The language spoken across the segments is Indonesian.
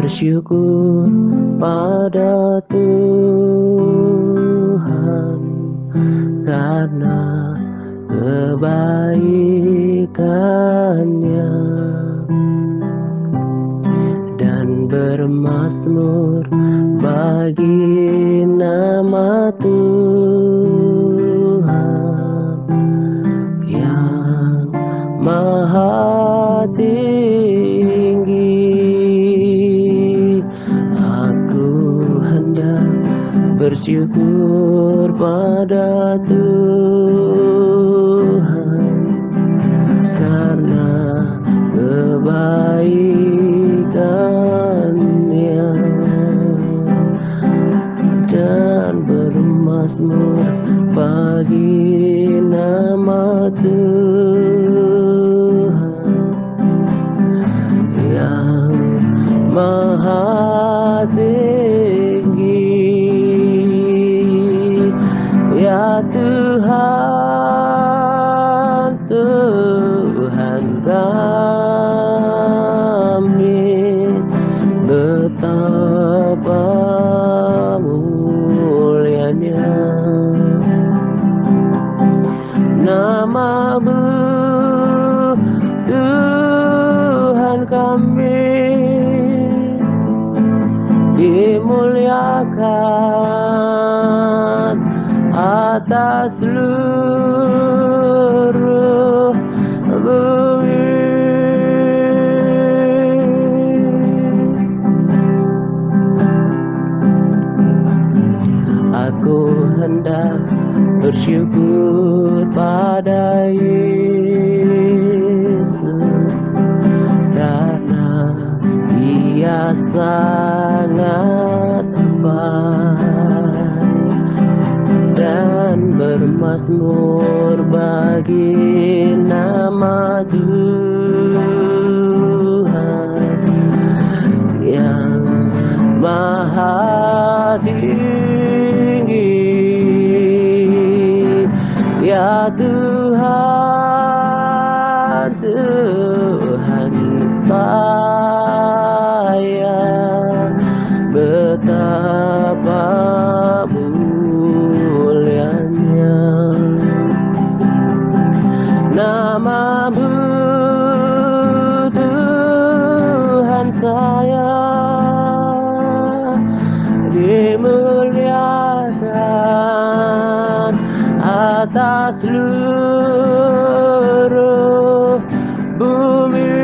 bersyukur pada Tuhan karena kebaikannya, dan bermazmur bagi nama Tuhan yang maha tinggi. Aku hendak bersyukur pada Tuhan karena kebaikannya, dan bermazmur bagi nama Tuhan yang maha tinggi. Ya Tuhan, Tuhan kami, betapa mulianya nama-Mu, Tuhan kami, dimuliakan atas seluruh bumi. Aku hendak bersyukur pada Yesus karena Dia sangat baik, dan bermazmur bagi nama Tuhan yang maha tinggi. Ya Tuhan, Tuhan saya, betapa mulianya nama-Mu, Tuhan saya, dimuliakan atas seluruh bumi.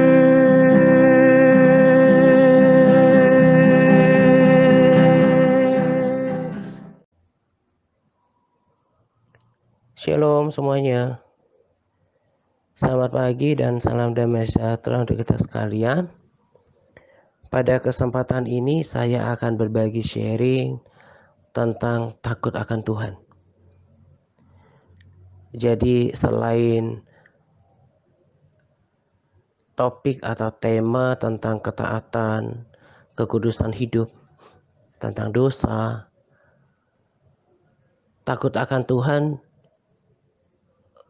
Shalom semuanya. Selamat pagi dan salam damai sejahtera untuk kita sekalian. Pada kesempatan ini saya akan berbagi sharing tentang takut akan Tuhan. Jadi selain topik atau tema tentang ketaatan, kekudusan hidup, tentang dosa, takut akan Tuhan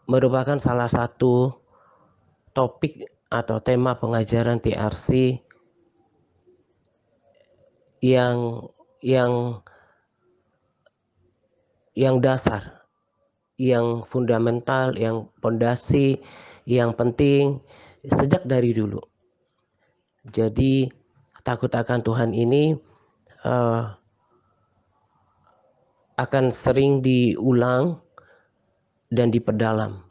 merupakan salah satu topik atau tema pengajaran TRC yang dasar, yang fundamental, yang pondasi, yang penting sejak dari dulu. Jadi takut akan Tuhan ini akan sering diulang dan diperdalam.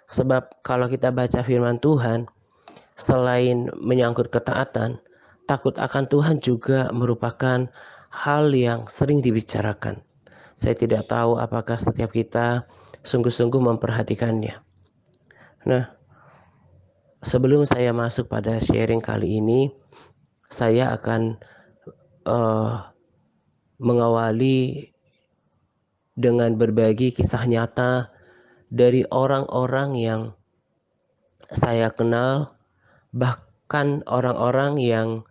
Sebab kalau kita baca firman Tuhan, selain menyangkut ketaatan, takut akan Tuhan juga merupakan hal yang sering dibicarakan. Saya tidak tahu apakah setiap kita sungguh-sungguh memperhatikannya. Nah, sebelum saya masuk pada sharing kali ini, saya akan mengawali dengan berbagi kisah nyata dari orang-orang yang saya kenal, bahkan orang-orang yang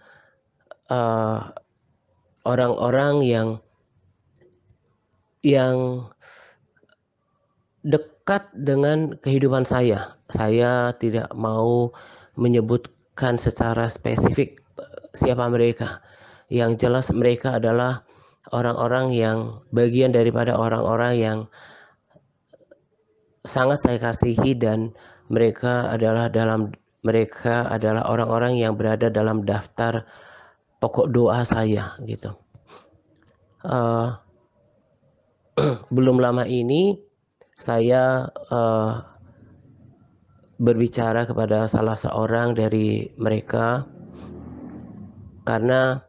dekat dengan kehidupan saya. Saya tidak mau menyebutkan secara spesifik siapa mereka. Yang jelas mereka adalah orang-orang yang bagian daripada orang-orang yang sangat saya kasihi, dan mereka adalah orang-orang yang berada dalam daftar pokok doa saya gitu. Belum lama ini saya berbicara kepada salah seorang dari mereka karena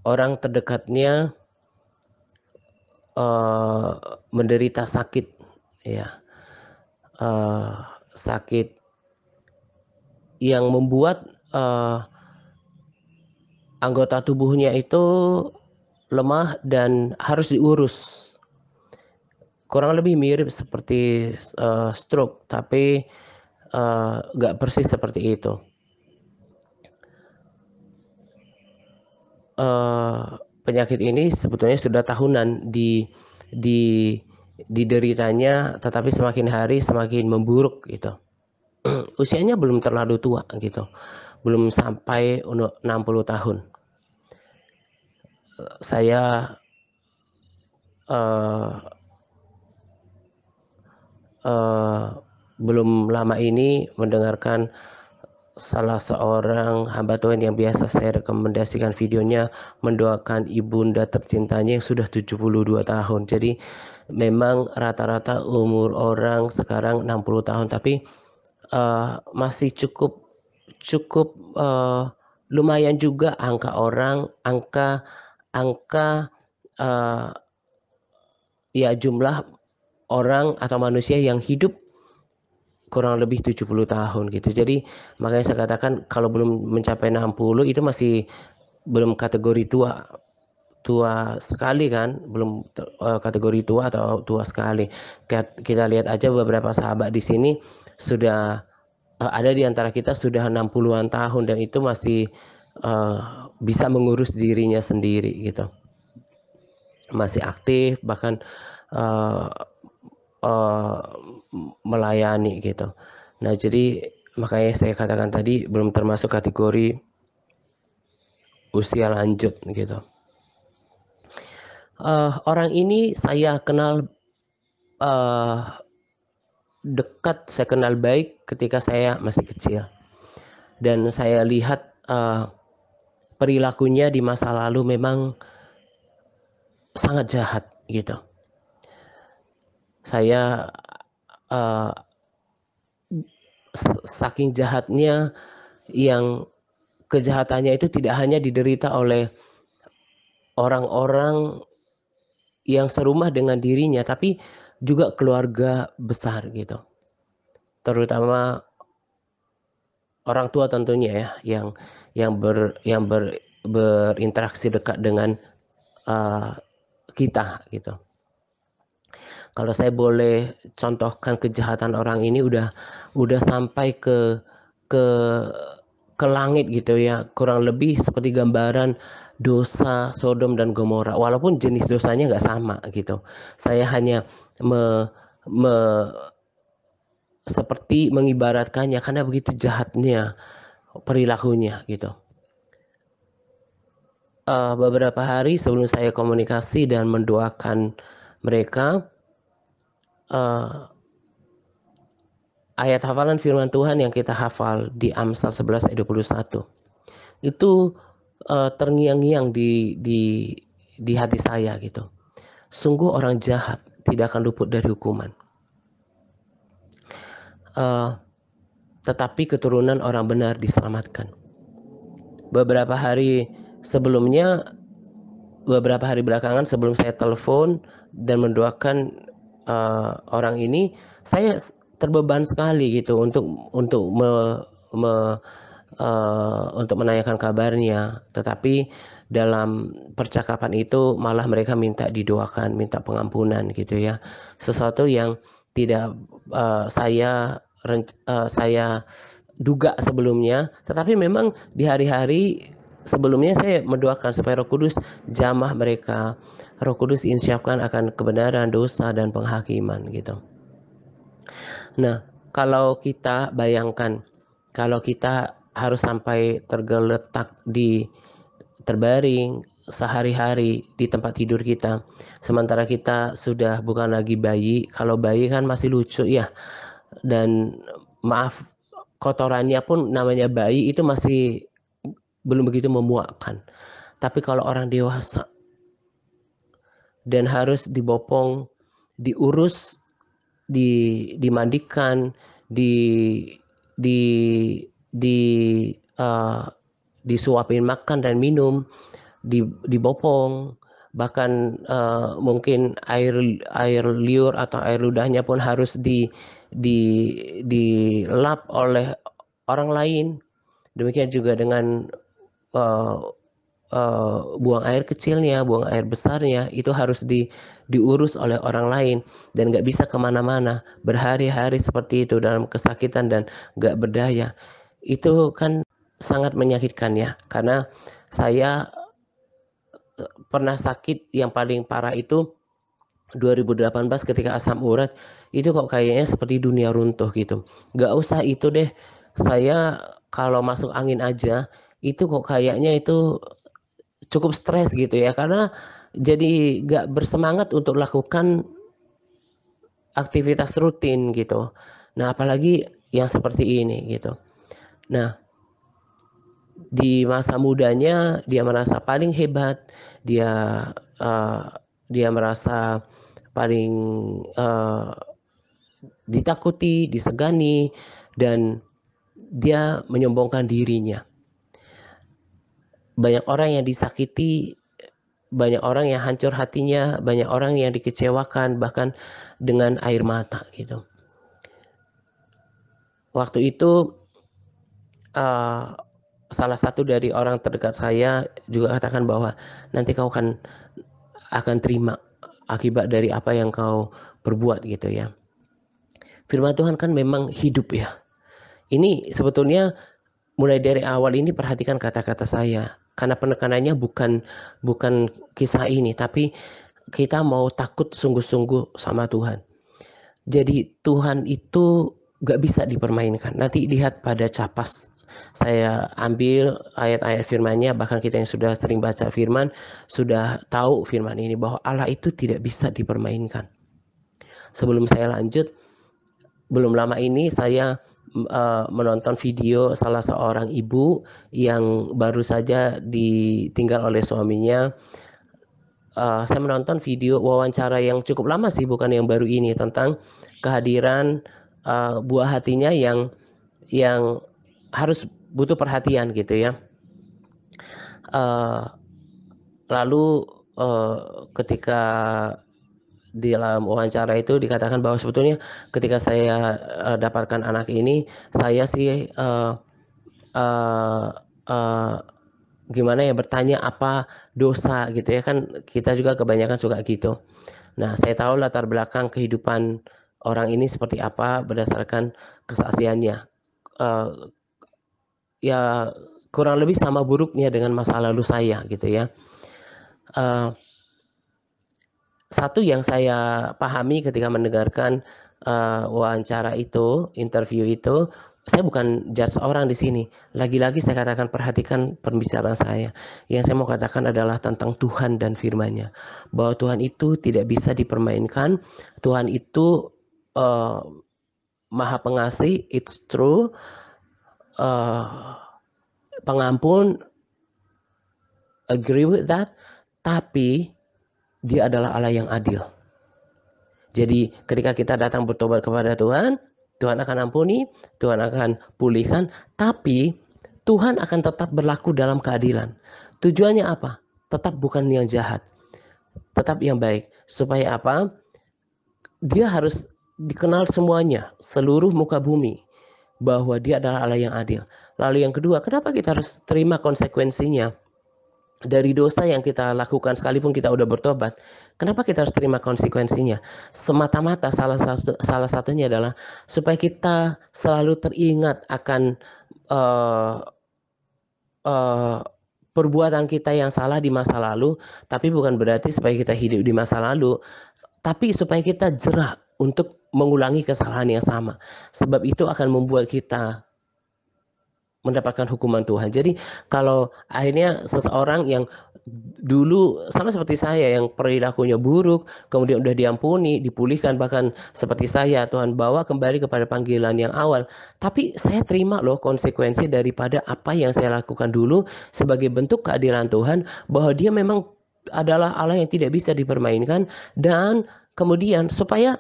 orang terdekatnya menderita sakit, ya, sakit yang membuat anggota tubuhnya itu lemah dan harus diurus. Kurang lebih mirip seperti stroke, tapi nggak persis seperti itu. Penyakit ini sebetulnya sudah tahunan dideritanya, tetapi semakin hari semakin memburuk gitu. Usianya belum terlalu tua gitu, belum sampai 60 tahun. Saya belum lama ini mendengarkan salah seorang hamba Tuhan yang biasa saya rekomendasikan videonya mendoakan ibunda tercintanya yang sudah 72 tahun. Jadi memang rata-rata umur orang sekarang 60 tahun, tapi masih cukup lumayan juga angka ya jumlah orang atau manusia yang hidup kurang lebih 70 tahun gitu. Jadi makanya saya katakan kalau belum mencapai 60 itu masih belum kategori tua sekali kan, belum kategori tua atau tua sekali. Kita lihat aja beberapa sahabat di sini sudah ada di antara kita sudah 60-an tahun dan itu masih bisa mengurus dirinya sendiri gitu. Masih aktif, bahkan melayani gitu. Nah, jadi makanya saya katakan tadi belum termasuk kategori usia lanjut gitu. Orang ini saya kenal dekat, saya kenal baik ketika saya masih kecil, dan saya lihat perilakunya di masa lalu memang sangat jahat gitu. Saya saking jahatnya, yang kejahatannya itu tidak hanya diderita oleh orang-orang yang serumah dengan dirinya, tapi juga keluarga besar gitu. Terutama orang tua tentunya ya, yang berinteraksi dekat dengan kita gitu. Kalau saya boleh contohkan kejahatan orang ini udah sampai ke langit gitu ya, kurang lebih seperti gambaran dosa Sodom dan Gomora, walaupun jenis dosanya nggak sama gitu. Saya hanya seperti mengibaratkannya karena begitu jahatnya perilakunya gitu. Beberapa hari sebelum saya komunikasi dan mendoakan mereka, ayat hafalan firman Tuhan yang kita hafal di Amsal 11 ayat 21 itu terngiang-ngiang di hati saya gitu. Sungguh orang jahat tidak akan luput dari hukuman, tetapi keturunan orang benar diselamatkan. Beberapa hari belakangan sebelum saya telepon dan mendoakan orang ini, saya terbeban sekali gitu untuk menanyakan kabarnya, tetapi dalam percakapan itu malah mereka minta didoakan, minta pengampunan gitu ya, sesuatu yang tidak saya duga sebelumnya. Tetapi memang di hari-hari sebelumnya saya mendoakan supaya Roh Kudus jamah mereka, Roh Kudus insyafkan akan kebenaran, dosa, dan penghakiman gitu. Nah, kalau kita bayangkan, kalau kita harus sampai tergeletak di terbaring sehari-hari di tempat tidur kita. Sementara kita sudah bukan lagi bayi. Kalau bayi kan masih lucu ya. Dan maaf, kotorannya pun namanya bayi itu masih belum begitu memuakkan. Tapi kalau orang dewasa dan harus dibopong, diurus, dimandikan, di di di uh, disuapin makan dan minum, dibopong, bahkan mungkin air liur atau air ludahnya pun harus di dilap oleh orang lain. Demikian juga dengan uh, buang air kecilnya, buang air besarnya, itu harus diurus oleh orang lain dan nggak bisa kemana-mana berhari-hari seperti itu dalam kesakitan dan nggak berdaya. Itu kan sangat menyakitkan ya, karena saya pernah sakit yang paling parah itu 2018 ketika asam urat. Itu kok kayaknya seperti dunia runtuh gitu. Nggak usah itu deh, saya kalau masuk angin aja itu kok kayaknya itu cukup stres gitu ya, karena jadi nggak bersemangat untuk lakukan aktivitas rutin gitu. Nah apalagi yang seperti ini gitu. Nah di masa mudanya dia merasa paling hebat, dia uh, dia merasa paling uh, ditakuti, disegani, dan dia menyombongkan dirinya. Banyak orang yang disakiti, banyak orang yang hancur hatinya, banyak orang yang dikecewakan bahkan dengan air mata gitu. Waktu itu salah satu dari orang terdekat saya juga katakan bahwa nanti kau akan terima akibat dari apa yang kau perbuat gitu ya. Firman Tuhan kan memang hidup ya. Ini sebetulnya mulai dari awal ini perhatikan kata-kata saya, karena penekanannya bukan kisah ini, tapi kita mau takut sungguh-sungguh sama Tuhan. Jadi Tuhan itu gak bisa dipermainkan. Nanti lihat pada Capas, saya ambil ayat-ayat firman-Nya, bahkan kita yang sudah sering baca firman sudah tahu firman ini bahwa Allah itu tidak bisa dipermainkan. Sebelum saya lanjut, belum lama ini saya menonton video salah seorang ibu yang baru saja ditinggal oleh suaminya. Saya menonton video wawancara yang cukup lama sih, bukan yang baru ini, tentang kehadiran buah hatinya yang harus butuh perhatian gitu ya. Lalu ketika di dalam wawancara itu dikatakan bahwa sebetulnya ketika saya dapatkan anak ini, saya sih gimana ya, bertanya apa dosa gitu ya, kan kita juga kebanyakan suka gitu. Nah saya tahu latar belakang kehidupan orang ini seperti apa berdasarkan kesaksiannya. Ya kurang lebih sama buruknya dengan masa lalu saya gitu ya. Satu yang saya pahami ketika mendengarkan wawancara itu, interview itu, saya bukan judge orang di sini. Lagi-lagi saya katakan, perhatikan pembicaraan saya. Yang saya mau katakan adalah tentang Tuhan dan firman-Nya. Bahwa Tuhan itu tidak bisa dipermainkan. Tuhan itu Maha Pengasih, it's true. Pengampun, agree with that. Tapi Dia adalah Allah yang adil. Jadi ketika kita datang bertobat kepada Tuhan, Tuhan akan ampuni, Tuhan akan pulihkan, tapi Tuhan akan tetap berlaku dalam keadilan. Tujuannya apa? Tetap bukan yang jahat, tetap yang baik. Supaya apa? Dia harus dikenal semuanya, seluruh muka bumi, bahwa Dia adalah Allah yang adil. Lalu yang kedua, kenapa kita harus terima konsekuensinya dari dosa yang kita lakukan sekalipun kita udah bertobat? Kenapa kita harus terima konsekuensinya? Semata-mata salah satunya adalah supaya kita selalu teringat akan perbuatan kita yang salah di masa lalu, tapi bukan berarti supaya kita hidup di masa lalu, tapi supaya kita jerah untuk mengulangi kesalahan yang sama. Sebab itu akan membuat kita mendapatkan hukuman Tuhan. Jadi kalau akhirnya seseorang yang dulu sama seperti saya yang perilakunya buruk, kemudian udah diampuni, dipulihkan, bahkan seperti saya Tuhan bawa kembali kepada panggilan yang awal. Tapi saya terima loh konsekuensi daripada apa yang saya lakukan dulu sebagai bentuk keadilan Tuhan, bahwa Dia memang adalah Allah yang tidak bisa dipermainkan, dan kemudian supaya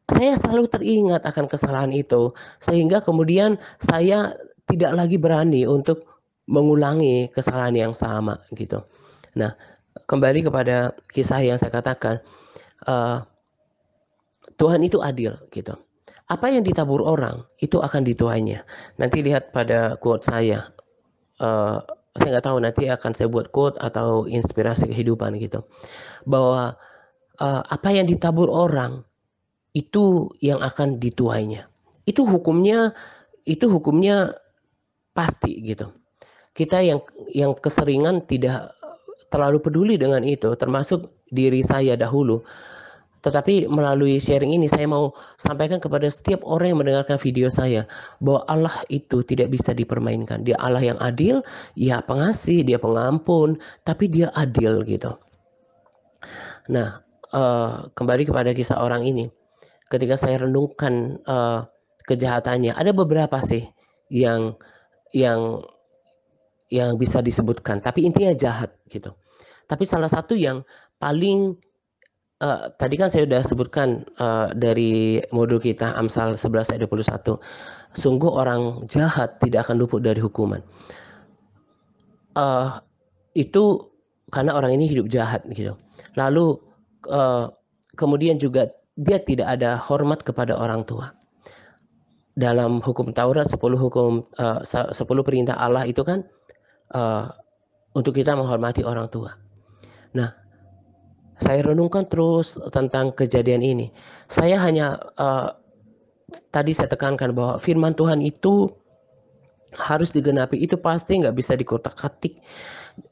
saya selalu teringat akan kesalahan itu, sehingga kemudian saya tidak lagi berani untuk mengulangi kesalahan yang sama gitu. Nah, kembali kepada kisah yang saya katakan, Tuhan itu adil gitu. Apa yang ditabur orang itu akan dituainya. Nanti lihat pada quote saya. Saya nggak tahu, nanti akan saya buat quote atau inspirasi kehidupan gitu. Bahwa apa yang ditabur orang itu yang akan dituainya. Itu hukumnya pasti gitu. Kita yang keseringan tidak terlalu peduli dengan itu, termasuk diri saya dahulu. Tetapi melalui sharing ini saya mau sampaikan kepada setiap orang yang mendengarkan video saya bahwa Allah itu tidak bisa dipermainkan. Dia Allah yang adil, ya pengasih, Dia pengampun, tapi Dia adil gitu. Nah, kembali kepada kisah orang ini. Ketika saya renungkan kejahatannya, ada beberapa sih yang yang bisa disebutkan, tapi intinya jahat gitu. Tapi salah satu yang paling tadi kan saya sudah sebutkan dari modul kita Amsal 11 ayat 21. Sungguh orang jahat tidak akan luput dari hukuman. Itu karena orang ini hidup jahat gitu. Lalu kemudian juga dia tidak ada hormat kepada orang tua. Dalam hukum Taurat 10 perintah Allah itu kan untuk kita menghormati orang tua. Nah, saya renungkan terus tentang kejadian ini. Saya hanya tadi saya tekankan bahwa firman Tuhan itu harus digenapi. Itu pasti nggak bisa dikotak-katik,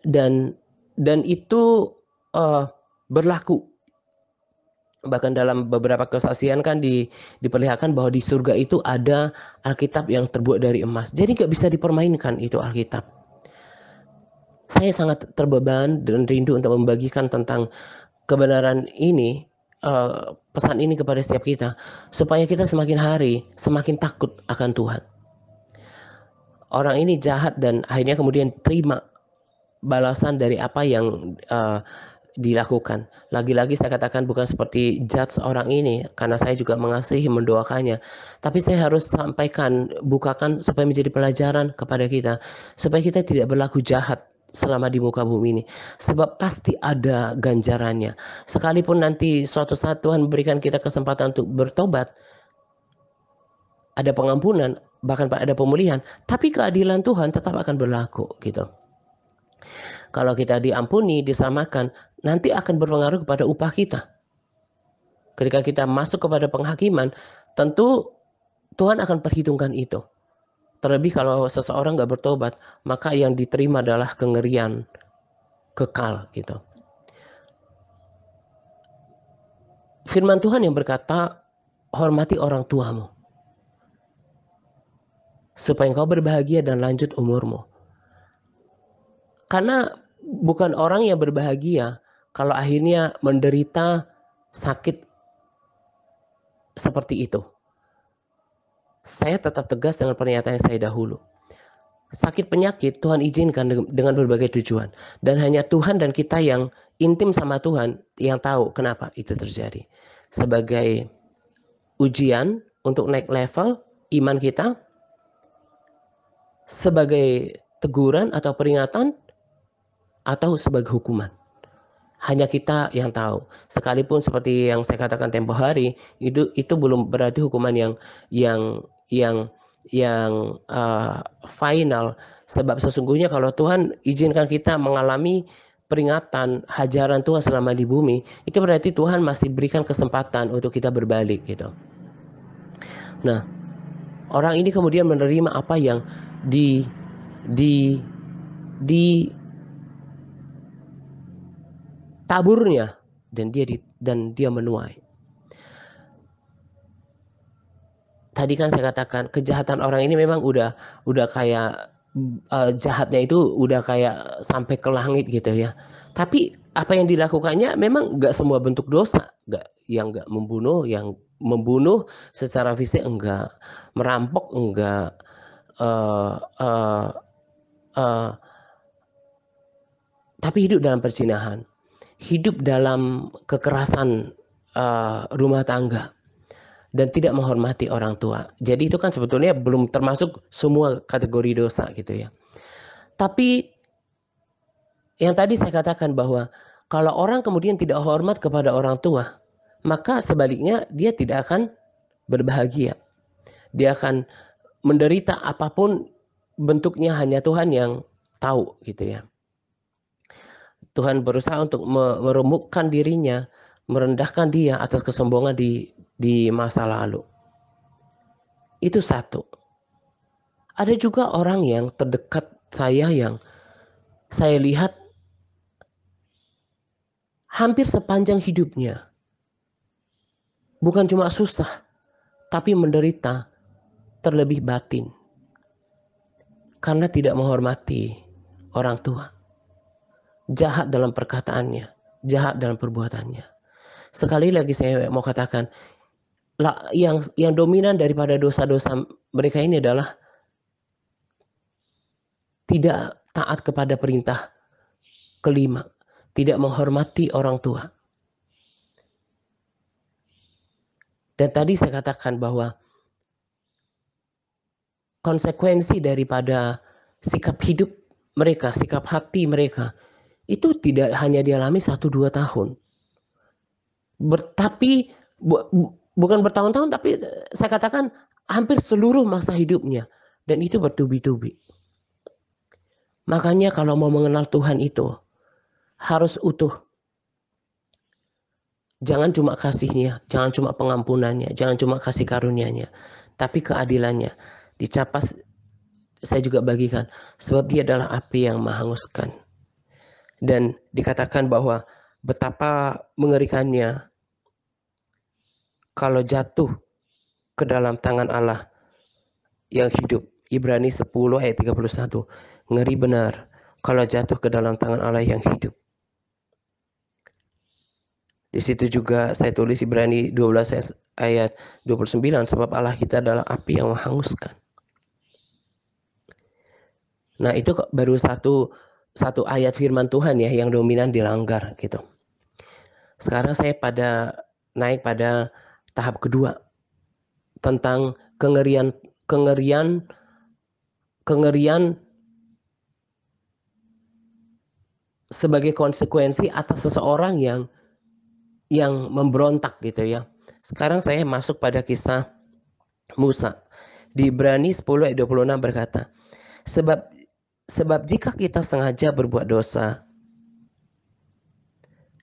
dan itu berlaku. Bahkan dalam beberapa kesaksian kan diperlihatkan bahwa di surga itu ada Alkitab yang terbuat dari emas. Jadi nggak bisa dipermainkan itu Alkitab. Saya sangat terbeban dan rindu untuk membagikan tentang kebenaran ini, pesan ini kepada setiap kita, supaya kita semakin hari semakin takut akan Tuhan. Orang ini jahat dan akhirnya kemudian terima balasan dari apa yang dilakukan. Lagi-lagi saya katakan bukan seperti judge orang ini, karena saya juga mengasihi, mendoakannya. Tapi saya harus sampaikan, bukakan supaya menjadi pelajaran kepada kita, supaya kita tidak berlaku jahat selama di muka bumi ini. Sebab pasti ada ganjarannya. Sekalipun nanti suatu saat Tuhan memberikan kita kesempatan untuk bertobat, ada pengampunan, bahkan ada pemulihan, tapi keadilan Tuhan tetap akan berlaku gitu. Kalau kita diampuni, diselamatkan, nanti akan berpengaruh kepada upah kita. Ketika kita masuk kepada penghakiman, tentu Tuhan akan perhitungkan itu. Terlebih kalau seseorang nggak bertobat, maka yang diterima adalah kengerian kekal gitu. Firman Tuhan yang berkata, hormati orang tuamu, supaya engkau berbahagia dan lanjut umurmu. Karena bukan orang yang berbahagia kalau akhirnya menderita sakit seperti itu. Saya tetap tegas dengan pernyataan saya dahulu. Sakit penyakit Tuhan izinkan dengan berbagai tujuan. Dan hanya Tuhan dan kita yang intim sama Tuhan yang tahu kenapa itu terjadi. Sebagai ujian untuk naik level iman kita, sebagai teguran atau peringatan, atau sebagai hukuman. Hanya kita yang tahu. Sekalipun seperti yang saya katakan tempo hari, itu belum berarti hukuman yang final. Sebab sesungguhnya kalau Tuhan izinkan kita mengalami peringatan, hajaran Tuhan selama di bumi, itu berarti Tuhan masih berikan kesempatan untuk kita berbalik gitu. Nah, orang ini kemudian menerima apa yang taburnya, dan dia menuai. Tadi kan saya katakan kejahatan orang ini memang udah kayak jahatnya itu udah kayak sampai ke langit gitu ya. Tapi apa yang dilakukannya memang nggak semua bentuk dosa, nggak membunuh, yang membunuh secara fisik enggak, merampok enggak, uh, uh, uh, tapi hidup dalam perzinahan, hidup dalam kekerasan rumah tangga, dan tidak menghormati orang tua. Jadi itu kan sebetulnya belum termasuk semua kategori dosa gitu ya. Tapi yang tadi saya katakan bahwa kalau orang kemudian tidak hormat kepada orang tua, maka sebaliknya dia tidak akan berbahagia. Dia akan menderita, apapun bentuknya hanya Tuhan yang tahu gitu ya. Tuhan berusaha untuk meremukkan dirinya, merendahkan dia atas kesombongan di masa lalu. Itu satu. Ada juga orang yang terdekat saya yang saya lihat hampir sepanjang hidupnya bukan cuma susah, tapi menderita terlebih batin karena tidak menghormati orang tua. Jahat dalam perkataannya, jahat dalam perbuatannya. Sekali lagi saya mau katakan, yang dominan daripada dosa-dosa mereka ini adalah tidak taat kepada perintah kelima, tidak menghormati orang tua. Dan tadi saya katakan bahwa konsekuensi daripada sikap hidup mereka, sikap hati mereka, itu tidak hanya dialami 1-2 tahun. Tapi bukan bertahun-tahun, tapi saya katakan hampir seluruh masa hidupnya. Dan itu bertubi-tubi. Makanya kalau mau mengenal Tuhan itu harus utuh. Jangan cuma kasihnya, jangan cuma pengampunannya, jangan cuma kasih karunia-Nya, tapi keadilannya. Dicapas saya juga bagikan, sebab dia adalah api yang menghanguskan. Dan dikatakan bahwa betapa mengerikannya kalau jatuh ke dalam tangan Allah yang hidup. Ibrani 10 ayat 31. Ngeri benar kalau jatuh ke dalam tangan Allah yang hidup. Di situ juga saya tulis Ibrani 12 ayat 29, sebab Allah kita adalah api yang menghanguskan. Nah, itu baru satu ayat firman Tuhan ya yang dominan dilanggar gitu. Sekarang saya naik pada tahap kedua tentang kengerian sebagai konsekuensi atas seseorang yang memberontak gitu ya. Sekarang saya masuk pada kisah Musa. Di Ibrani 10 ayat 26 berkata, sebab jika kita sengaja berbuat dosa,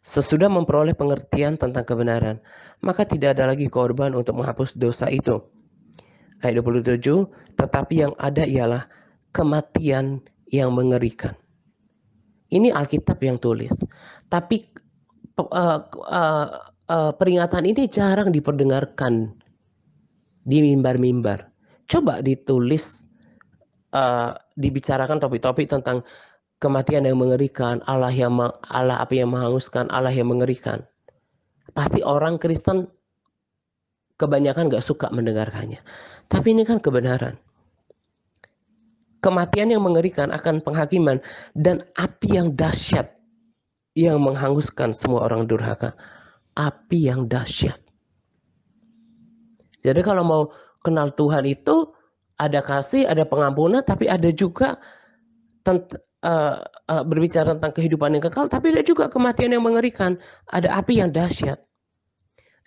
sesudah memperoleh pengertian tentang kebenaran, maka tidak ada lagi korban untuk menghapus dosa itu. Ayat 27, tetapi yang ada ialah kematian yang mengerikan. Ini Alkitab yang tulis. Tapi peringatan ini jarang diperdengarkan di mimbar-mimbar. Coba ditulis, dibicarakan topik-topik tentang kematian yang mengerikan, Allah api yang menghanguskan, Allah yang mengerikan. Pasti orang Kristen kebanyakan gak suka mendengarkannya. Tapi ini kan kebenaran. Kematian yang mengerikan akan penghakiman dan api yang dahsyat yang menghanguskan semua orang durhaka. Api yang dahsyat. Jadi kalau mau kenal Tuhan itu ada kasih, ada pengampunan, tapi ada juga berbicara tentang kehidupan yang kekal, tapi ada juga kematian yang mengerikan. Ada api yang dahsyat.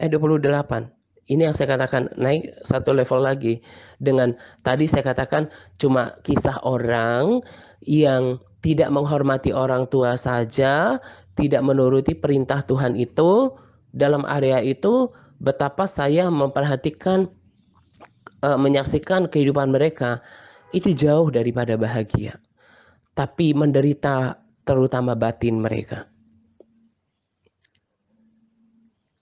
Ayat 28. Ini yang saya katakan naik satu level lagi. Dengan tadi saya katakan cuma kisah orang yang tidak menghormati orang tua saja, tidak menuruti perintah Tuhan itu. Dalam area itu betapa saya memperhatikan, menyaksikan kehidupan mereka itu jauh daripada bahagia. Tapi menderita terutama batin mereka.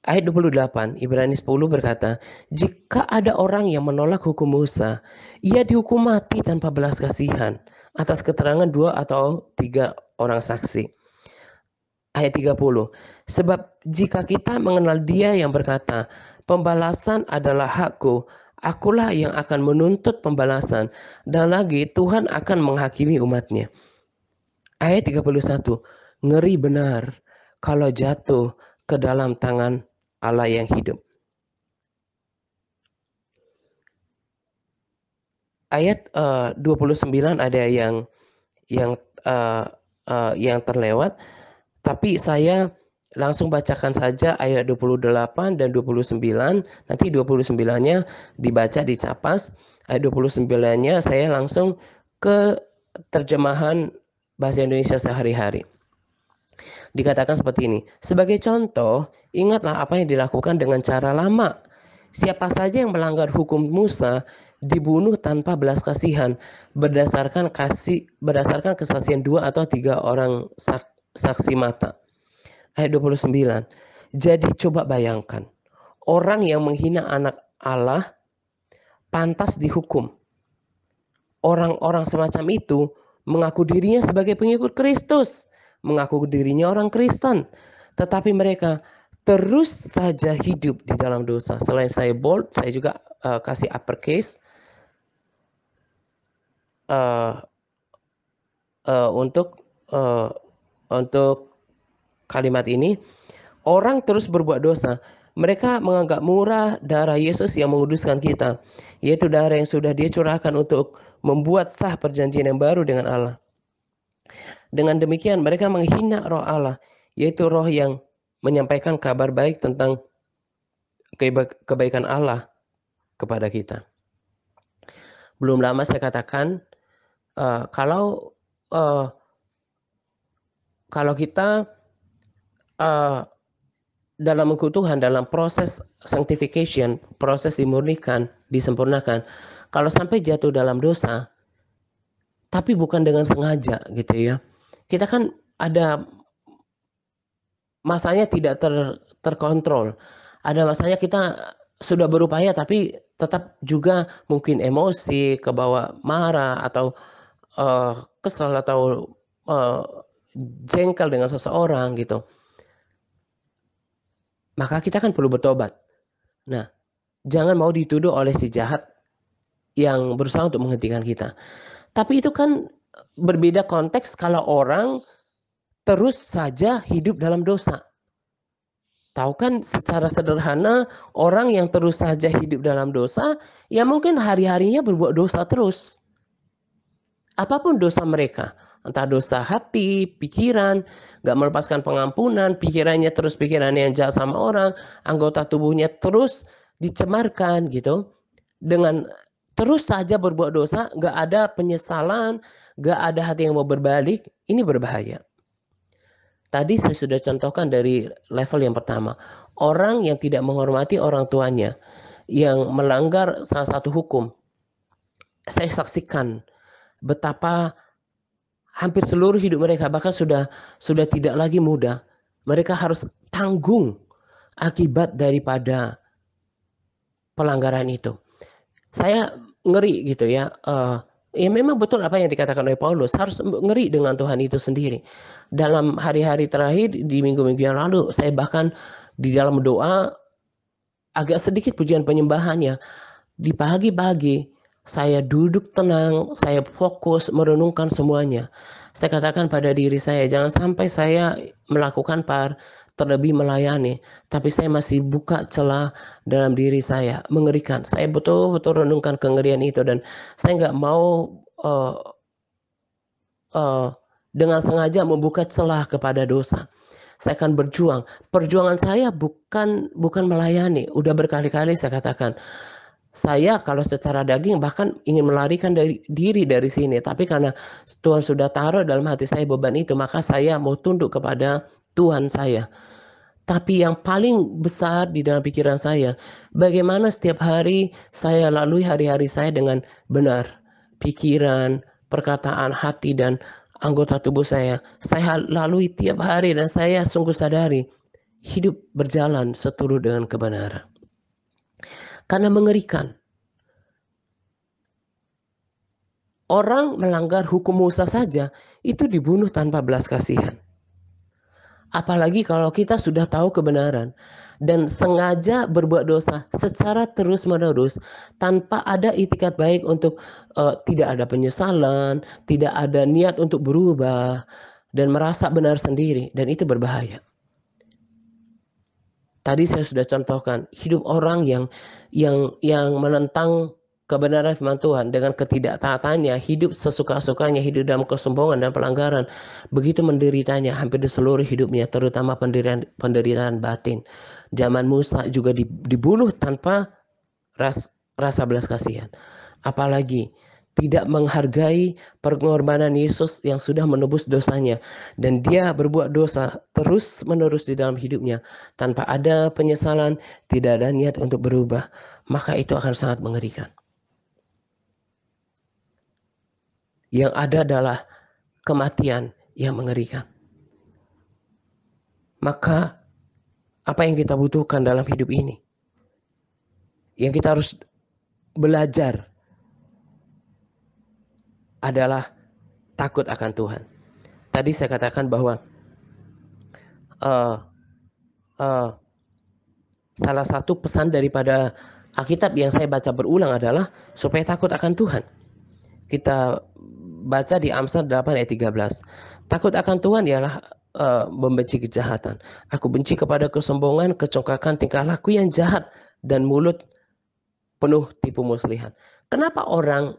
Ayat 28, Ibrani 10 berkata, jika ada orang yang menolak hukum Musa, ia dihukum mati tanpa belas kasihan. atas keterangan 2 atau 3 orang saksi. Ayat 30. Sebab jika kita mengenal Dia yang berkata, pembalasan adalah hakku, akulah yang akan menuntut pembalasan, dan lagi Tuhan akan menghakimi umatnya. Ayat 31. Ngeri benar kalau jatuh ke dalam tangan Allah yang hidup. Ayat 29 ada yang terlewat, tapi saya langsung bacakan saja ayat 28 dan 29. Nanti 29-nya dibaca di Capas, ayat 29-nya saya langsung ke terjemahan bahasa Indonesia sehari-hari. Dikatakan seperti ini, sebagai contoh, ingatlah apa yang dilakukan dengan cara lama. Siapa saja yang melanggar hukum Musa dibunuh tanpa belas kasihan berdasarkan kesaksian 2 atau 3 orang saksi mata. Ayat 29. Jadi coba bayangkan, orang yang menghina anak Allah pantas dihukum. Orang-orang semacam itu mengaku dirinya sebagai pengikut Kristus, mengaku dirinya orang Kristen, tetapi mereka terus saja hidup di dalam dosa. Selain saya bold, saya juga kasih uppercase untuk kalimat ini. Orang terus berbuat dosa. Mereka menganggap murah darah Yesus yang menguduskan kita, yaitu darah yang sudah Dia curahkan untuk membuat sah perjanjian yang baru dengan Allah. Dengan demikian mereka menghina roh Allah, yaitu roh yang menyampaikan kabar baik tentang kebaikan Allah kepada kita. Belum lama saya katakan, kalau kita dalam mengikut Tuhan, dalam proses sanctification, proses dimurnikan, disempurnakan, kalau sampai jatuh dalam dosa, tapi bukan dengan sengaja gitu ya. Kita kan ada masanya tidak terkontrol. Ada masanya kita sudah berupaya tapi tetap juga mungkin emosi, kebawa marah atau kesal atau jengkel dengan seseorang gitu. Maka kita kan perlu bertobat. Nah, jangan mau dituduh oleh si jahat yang berusaha untuk menghentikan kita. Tapi itu kan berbeda konteks kalau orang terus saja hidup dalam dosa. Tahu kan secara sederhana orang yang terus saja hidup dalam dosa, ya mungkin hari-harinya berbuat dosa terus. Apapun dosa mereka, entah dosa hati, pikiran, gak melepaskan pengampunan, pikirannya terus pikirannya yang jahat sama orang, anggota tubuhnya terus dicemarkan gitu. Dengan terus saja berbuat dosa, gak ada penyesalan, gak ada hati yang mau berbalik, ini berbahaya. Tadi saya sudah contohkan dari level yang pertama. Orang yang tidak menghormati orang tuanya, yang melanggar salah satu hukum. Saya saksikan betapa hampir seluruh hidup mereka bahkan sudah tidak lagi muda. Mereka harus tanggung akibat daripada pelanggaran itu. Saya ngeri gitu ya. Ya memang betul apa yang dikatakan oleh Paulus, harus ngeri dengan Tuhan itu sendiri. Dalam hari-hari terakhir di minggu-minggu yang lalu, saya bahkan di dalam doa agak sedikit pujian penyembahannya. Di pagi-pagi saya duduk tenang, saya fokus merenungkan semuanya. Saya katakan pada diri saya, jangan sampai saya melakukan terlebih melayani, tapi saya masih buka celah dalam diri saya, mengerikan. Saya betul-betul renungkan kengerian itu dan saya nggak mau dengan sengaja membuka celah kepada dosa. Saya akan berjuang. Perjuangan saya bukan melayani. Udah berkali-kali saya katakan, saya kalau secara daging bahkan ingin melarikan diri dari sini. Tapi karena Tuhan sudah taruh dalam hati saya beban itu, maka saya mau tunduk kepada Tuhan saya. Tapi yang paling besar di dalam pikiran saya, bagaimana setiap hari saya lalui hari-hari saya dengan benar. Pikiran, perkataan, hati, dan anggota tubuh saya lalui tiap hari dan saya sungguh sadari hidup berjalan seturut dengan kebenaran. Karena mengerikan. Orang melanggar hukum Musa saja itu dibunuh tanpa belas kasihan. Apalagi kalau kita sudah tahu kebenaran dan sengaja berbuat dosa secara terus-menerus tanpa ada itikat baik untuk tidak ada penyesalan, tidak ada niat untuk berubah dan merasa benar sendiri, dan itu berbahaya. Tadi saya sudah contohkan hidup orang yang menentang kebenaran firman Tuhan dengan ketidaktaatannya, hidup sesuka-sukanya, hidup dalam kesombongan dan pelanggaran. Begitu menderitanya hampir di seluruh hidupnya, terutama penderitaan batin. Zaman Musa juga dibunuh tanpa rasa belas kasihan. Apalagi tidak menghargai pengorbanan Yesus yang sudah menebus dosanya, dan dia berbuat dosa terus menerus di dalam hidupnya tanpa ada penyesalan, tidak ada niat untuk berubah, maka itu akan sangat mengerikan. Yang ada adalah kematian yang mengerikan. Maka apa yang kita butuhkan dalam hidup ini, yang kita harus belajar, adalah takut akan Tuhan. Tadi saya katakan bahwa salah satu pesan daripada Alkitab yang saya baca berulang adalah supaya takut akan Tuhan. Kita baca di Amsal 8 ayat 13. Takut akan Tuhan ialah membenci kejahatan. Aku benci kepada kesombongan, kecongkakan, tingkah laku yang jahat, dan mulut penuh tipu muslihat. Kenapa orang,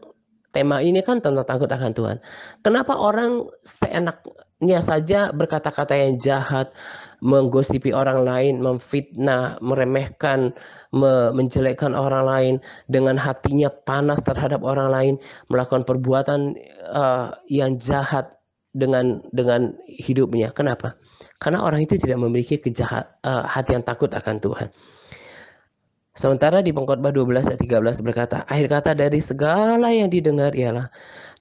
tema ini kan tentang takut akan Tuhan. Kenapa orang seenaknya saja berkata-kata yang jahat, menggosipi orang lain, memfitnah, meremehkan, menjelekkan orang lain, dengan hatinya panas terhadap orang lain, melakukan perbuatan yang jahat dengan hidupnya. Kenapa? Karena orang itu tidak memiliki hati yang takut akan Tuhan. Sementara di Pengkhotbah 12 ayat 13 berkata, akhir kata dari segala yang didengar ialah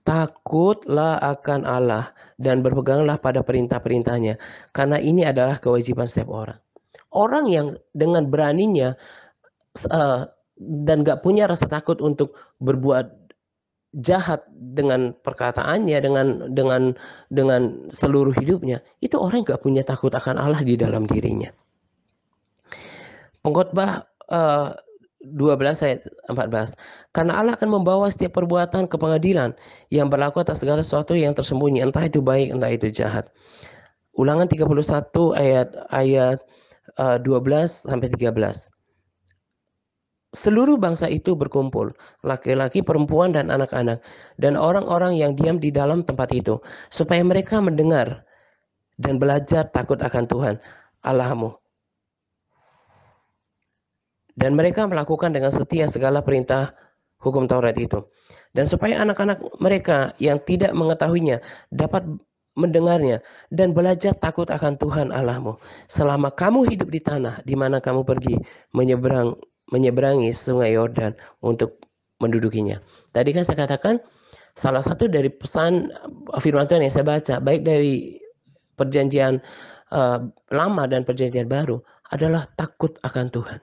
takutlah akan Allah dan berpeganglah pada perintah-perintahnya, karena ini adalah kewajiban setiap orang. Orang yang dengan beraninya dan gak punya rasa takut untuk berbuat jahat dengan perkataannya, dengan seluruh hidupnya, itu orang yang gak punya takut akan Allah di dalam dirinya. Pengkhotbah 12 ayat 14. Karena Allah akan membawa setiap perbuatan ke pengadilan yang berlaku atas segala sesuatu yang tersembunyi, entah itu baik, entah itu jahat. Ulangan 31 ayat 12 sampai 13. Seluruh bangsa itu berkumpul, laki-laki, perempuan, dan anak-anak, dan orang-orang yang diam di dalam tempat itu, supaya mereka mendengar dan belajar takut akan Tuhan Allahmu. Dan mereka melakukan dengan setia segala perintah hukum Taurat itu. Dan supaya anak-anak mereka yang tidak mengetahuinya dapat mendengarnya dan belajar takut akan Tuhan Allahmu selama kamu hidup di tanah di mana kamu pergi menyeberangi sungai Yordan untuk mendudukinya. Tadi kan saya katakan salah satu dari pesan firman Tuhan yang saya baca, baik dari perjanjian lama dan perjanjian baru, adalah takut akan Tuhan.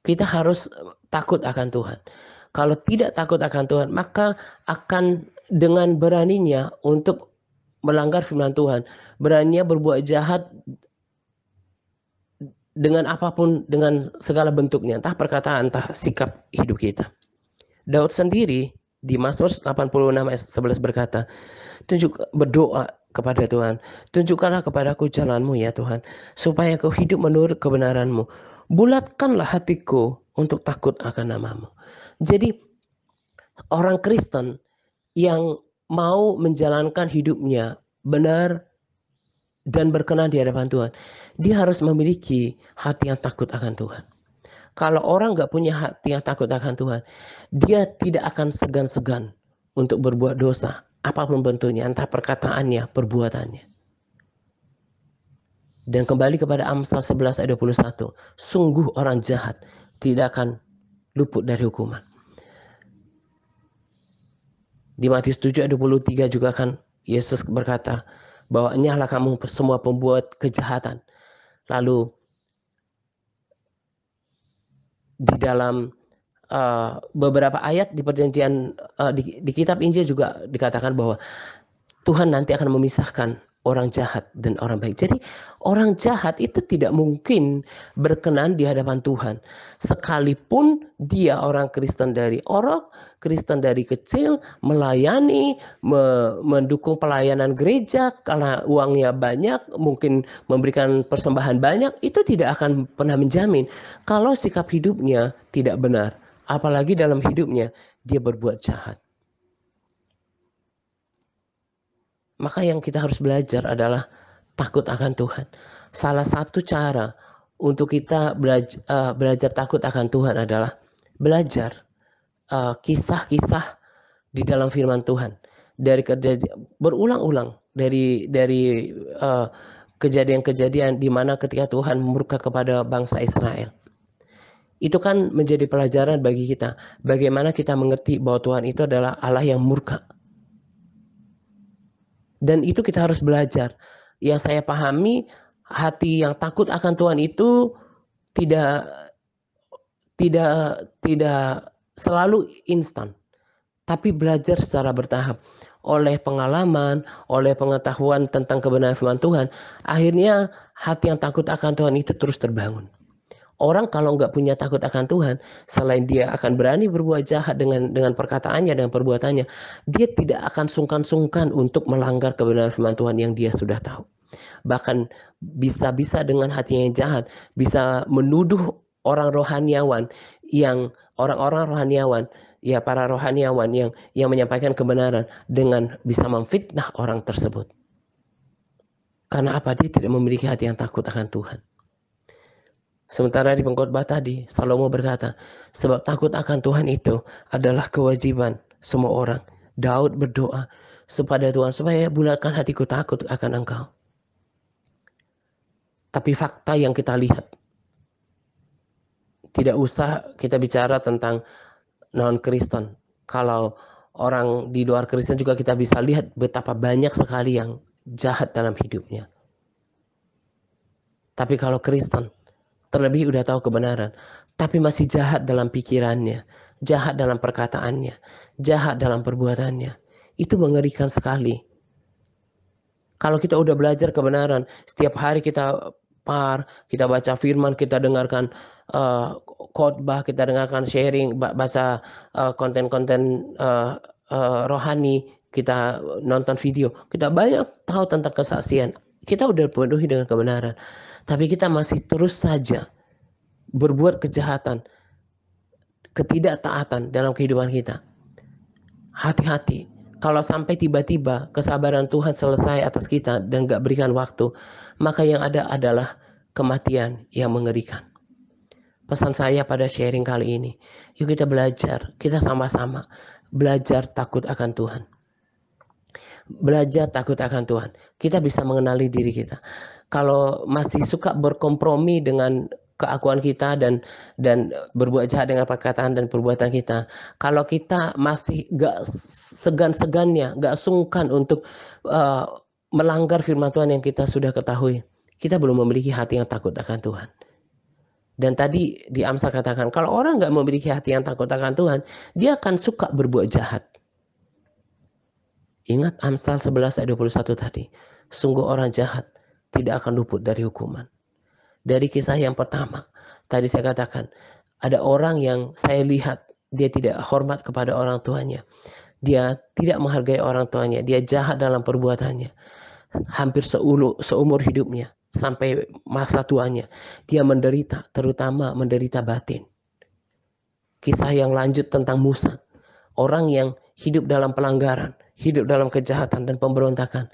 Kita harus takut akan Tuhan. Kalau tidak takut akan Tuhan, maka akan dengan beraninya untuk melanggar firman Tuhan, beraninya berbuat jahat dengan apapun, dengan segala bentuknya, entah perkataan, entah sikap hidup kita. Daud sendiri di Mazmur 86 ayat 11 berkata, berdoa kepada Tuhan, tunjukkanlah kepadaku jalanmu ya Tuhan, supaya kau hidup menurut kebenaranmu. Bulatkanlah hatiku untuk takut akan namamu. Jadi orang Kristen yang mau menjalankan hidupnya benar dan berkenan di hadapan Tuhan, dia harus memiliki hati yang takut akan Tuhan. Kalau orang gak punya hati yang takut akan Tuhan, dia tidak akan segan-segan untuk berbuat dosa, apapun bentuknya, entah perkataannya, perbuatannya. Dan kembali kepada Amsal 11 ayat 21, sungguh orang jahat tidak akan luput dari hukuman. Di Matius 7 ayat 23 juga kan Yesus berkata bahwa nyahlah kamu semua pembuat kejahatan. Lalu di dalam beberapa ayat di perjanjian di kitab Injil juga dikatakan bahwa Tuhan nanti akan memisahkan orang jahat dan orang baik. Jadi orang jahat itu tidak mungkin berkenan di hadapan Tuhan. Sekalipun dia orang Kristen dari orok, Kristen dari kecil, melayani, mendukung pelayanan gereja karena uangnya banyak, mungkin memberikan persembahan banyak, itu tidak akan pernah menjamin kalau sikap hidupnya tidak benar. Apalagi dalam hidupnya dia berbuat jahat. Maka yang kita harus belajar adalah takut akan Tuhan. Salah satu cara untuk kita belajar takut akan Tuhan adalah belajar kisah-kisah di dalam firman Tuhan. Dari berulang-ulang dari kejadian-kejadian di mana ketika Tuhan murka kepada bangsa Israel. Itu kan menjadi pelajaran bagi kita. Bagaimana kita mengerti bahwa Tuhan itu adalah Allah yang murka. Dan itu kita harus belajar. Yang saya pahami, hati yang takut akan Tuhan itu tidak selalu instan, tapi belajar secara bertahap. Oleh pengalaman, oleh pengetahuan tentang kebenaran firman Tuhan, akhirnya hati yang takut akan Tuhan itu terus terbangun. Orang kalau nggak punya takut akan Tuhan, selain dia akan berani berbuat jahat dengan perkataannya dan perbuatannya, dia tidak akan sungkan-sungkan untuk melanggar kebenaran firman Tuhan yang dia sudah tahu. Bahkan bisa-bisa dengan hatinya yang jahat, bisa menuduh orang rohaniawan orang-orang rohaniawan, ya para rohaniawan yang menyampaikan kebenaran dengan bisa memfitnah orang tersebut. Karena apa? Dia tidak memiliki hati yang takut akan Tuhan. Sementara di pengkhotbah tadi, Salomo berkata, sebab takut akan Tuhan itu adalah kewajiban semua orang. Daud berdoa kepada Tuhan, supaya bulatkan hatiku takut akan Engkau. Tapi fakta yang kita lihat, tidak usah kita bicara tentang non-Kristen. Kalau orang di luar Kristen juga kita bisa lihat betapa banyak sekali yang jahat dalam hidupnya. Tapi kalau Kristen, terlebih udah tahu kebenaran, tapi masih jahat dalam pikirannya, jahat dalam perkataannya, jahat dalam perbuatannya. Itu mengerikan sekali. Kalau kita udah belajar kebenaran, setiap hari kita kita baca firman, kita dengarkan khotbah, kita dengarkan sharing, baca konten-konten rohani, kita nonton video, kita banyak tahu tentang kesaksian. Kita udah penuhi dengan kebenaran. Tapi kita masih terus saja berbuat kejahatan, ketidaktaatan dalam kehidupan kita. Hati-hati. Kalau sampai tiba-tiba kesabaran Tuhan selesai atas kita dan gak berikan waktu, maka yang ada adalah kematian yang mengerikan. Pesan saya pada sharing kali ini, yuk kita belajar, kita sama-sama belajar takut akan Tuhan. Belajar takut akan Tuhan. Kita bisa mengenali diri kita. Kalau masih suka berkompromi dengan keakuan kita dan berbuat jahat dengan perkataan dan perbuatan kita, kalau kita masih gak segan-segannya, gak sungkan untuk melanggar firman Tuhan yang kita sudah ketahui, kita belum memiliki hati yang takut akan Tuhan. Dan tadi di Amsal katakan, kalau orang gak memiliki hati yang takut akan Tuhan, dia akan suka berbuat jahat. Ingat Amsal 11 ayat 21 tadi, sungguh orang jahat tidak akan luput dari hukuman. Dari kisah yang pertama, tadi saya katakan, ada orang yang saya lihat, dia tidak hormat kepada orang tuanya. Dia tidak menghargai orang tuanya, dia jahat dalam perbuatannya. Hampir seumur hidupnya, sampai masa tuanya, dia menderita, terutama menderita batin. Kisah yang lanjut tentang Musa, orang yang hidup dalam pelanggaran, hidup dalam kejahatan dan pemberontakan,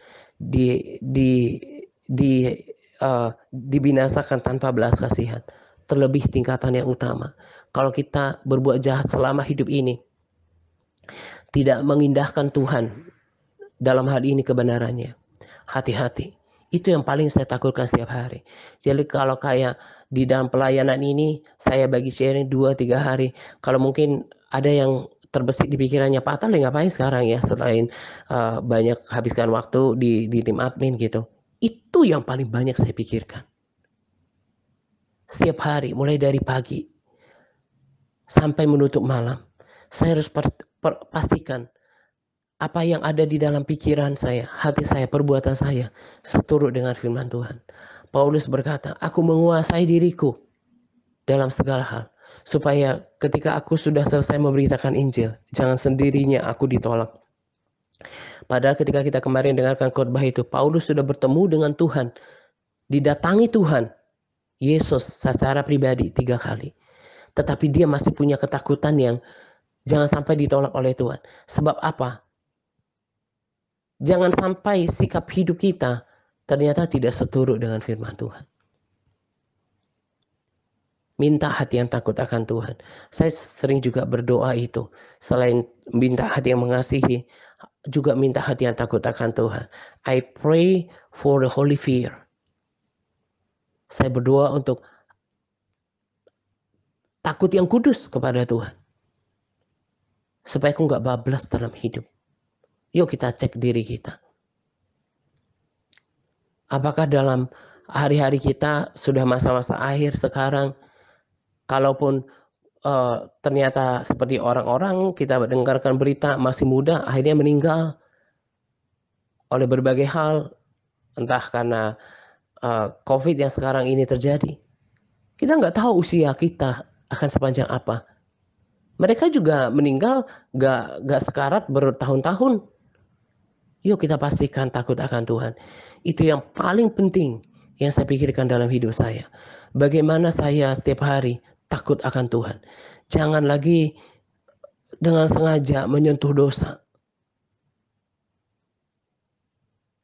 dibinasakan tanpa belas kasihan. Terlebih tingkatan yang utama, kalau kita berbuat jahat selama hidup ini, tidak mengindahkan Tuhan dalam hal ini kebenarannya, hati-hati. Itu yang paling saya takutkan setiap hari. Jadi kalau kayak di dalam pelayanan ini, saya bagi sharing 2-3 hari, kalau mungkin ada yang terbesit di pikirannya, Pak Atali ngapain sekarang ya, selain banyak habiskan waktu di tim admin gitu. Itu yang paling banyak saya pikirkan. Setiap hari, mulai dari pagi sampai menutup malam. Saya harus pastikan apa yang ada di dalam pikiran saya, hati saya, perbuatan saya seturut dengan firman Tuhan. Paulus berkata, aku menguasai diriku dalam segala hal, supaya ketika aku sudah selesai memberitakan Injil, jangan sendirinya aku ditolak. Padahal ketika kita kemarin dengarkan khotbah itu, Paulus sudah bertemu dengan Tuhan, didatangi Tuhan Yesus secara pribadi 3 kali. Tetapi dia masih punya ketakutan yang jangan sampai ditolak oleh Tuhan. Sebab apa? Jangan sampai sikap hidup kita ternyata tidak seturut dengan firman Tuhan. Minta hati yang takut akan Tuhan. Saya sering juga berdoa itu. Selain minta hati yang mengasihi, juga minta hati yang takut akan Tuhan. I pray for the holy fear. Saya berdoa untuk takut yang kudus kepada Tuhan. Supaya aku nggak bablas dalam hidup. Yuk kita cek diri kita. Apakah dalam hari-hari kita sudah masa-masa akhir sekarang, kalaupun ternyata seperti orang-orang kita mendengarkan berita masih muda akhirnya meninggal oleh berbagai hal, entah karena COVID yang sekarang ini terjadi. Kita nggak tahu usia kita akan sepanjang apa. Mereka juga meninggal gak sekarat bertahun-tahun. Yuk kita pastikan takut akan Tuhan. Itu yang paling penting yang saya pikirkan dalam hidup saya. Bagaimana saya setiap hari takut akan Tuhan. Jangan lagi dengan sengaja menyentuh dosa.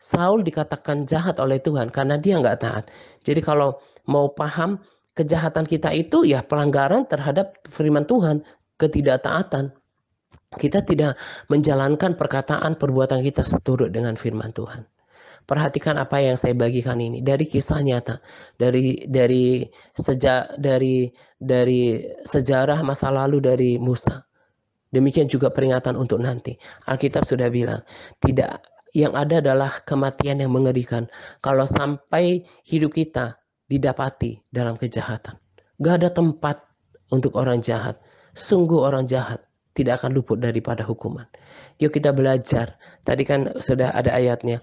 Saul dikatakan jahat oleh Tuhan karena dia nggak taat. Jadi kalau mau paham kejahatan kita itu ya pelanggaran terhadap firman Tuhan. Ketidaktaatan. Kita tidak menjalankan perkataan perbuatan kita seturut dengan firman Tuhan. Perhatikan apa yang saya bagikan ini dari kisah nyata, dari sejarah masa lalu dari Musa. Demikian juga peringatan untuk nanti. Alkitab sudah bilang, tidak, yang ada adalah kematian yang mengerikan kalau sampai hidup kita didapati dalam kejahatan. Gak ada tempat untuk orang jahat. Sungguh orang jahat tidak akan luput daripada hukuman. Yuk kita belajar. Tadi kan sudah ada ayatnya.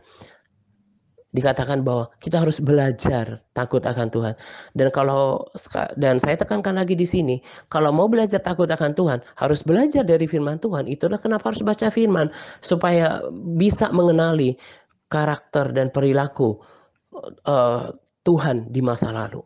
Dikatakan bahwa kita harus belajar takut akan Tuhan. Dan saya tekankan lagi di sini, kalau mau belajar takut akan Tuhan, harus belajar dari firman Tuhan. Itulah kenapa harus baca firman, supaya bisa mengenali karakter dan perilaku Tuhan di masa lalu.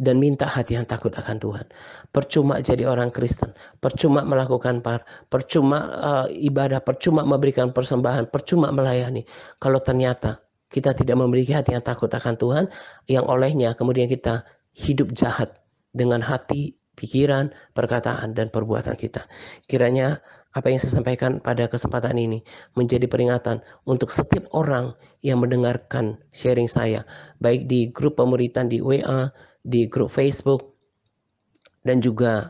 Dan minta hati yang takut akan Tuhan. Percuma jadi orang Kristen, percuma melakukan percuma ibadah, percuma memberikan persembahan, percuma melayani. Kalau ternyata kita tidak memiliki hati yang takut akan Tuhan, yang olehnya kemudian kita hidup jahat dengan hati, pikiran, perkataan, dan perbuatan kita. Kiranya apa yang saya sampaikan pada kesempatan ini menjadi peringatan untuk setiap orang yang mendengarkan sharing saya, baik di grup pemuritan di WA, di grup Facebook, dan juga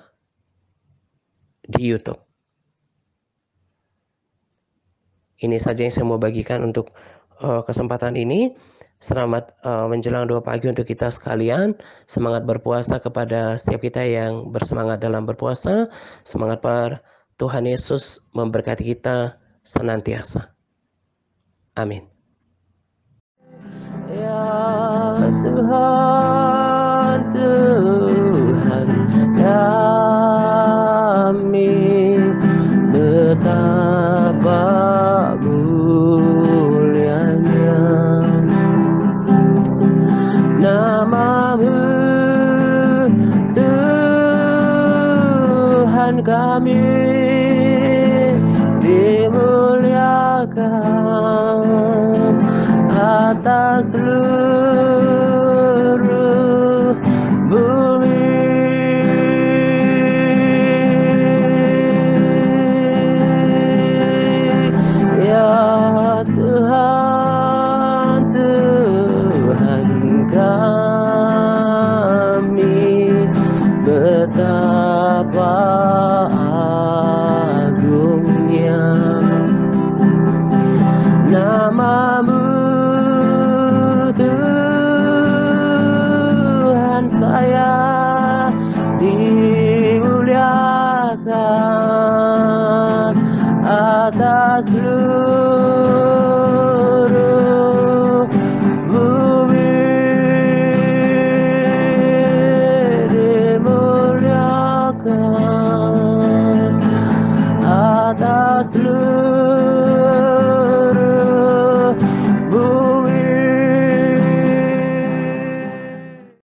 di YouTube. Ini saja yang saya mau bagikan untuk kesempatan ini. Selamat menjelang doa pagi untuk kita sekalian. Semangat berpuasa kepada setiap kita yang bersemangat dalam berpuasa. Semangat Tuhan Yesus memberkati kita senantiasa. Amin. Ya Tuhan, Tuhan kami, betapa mulianya nama-Mu, Tuhan kami, dimuliakan atas seluruh bumi. Ya Tuhan, Tuhan kami, betapa agungnya nama-Mu, Tuhan. seluruh bumi dimuliakan, atas seluruh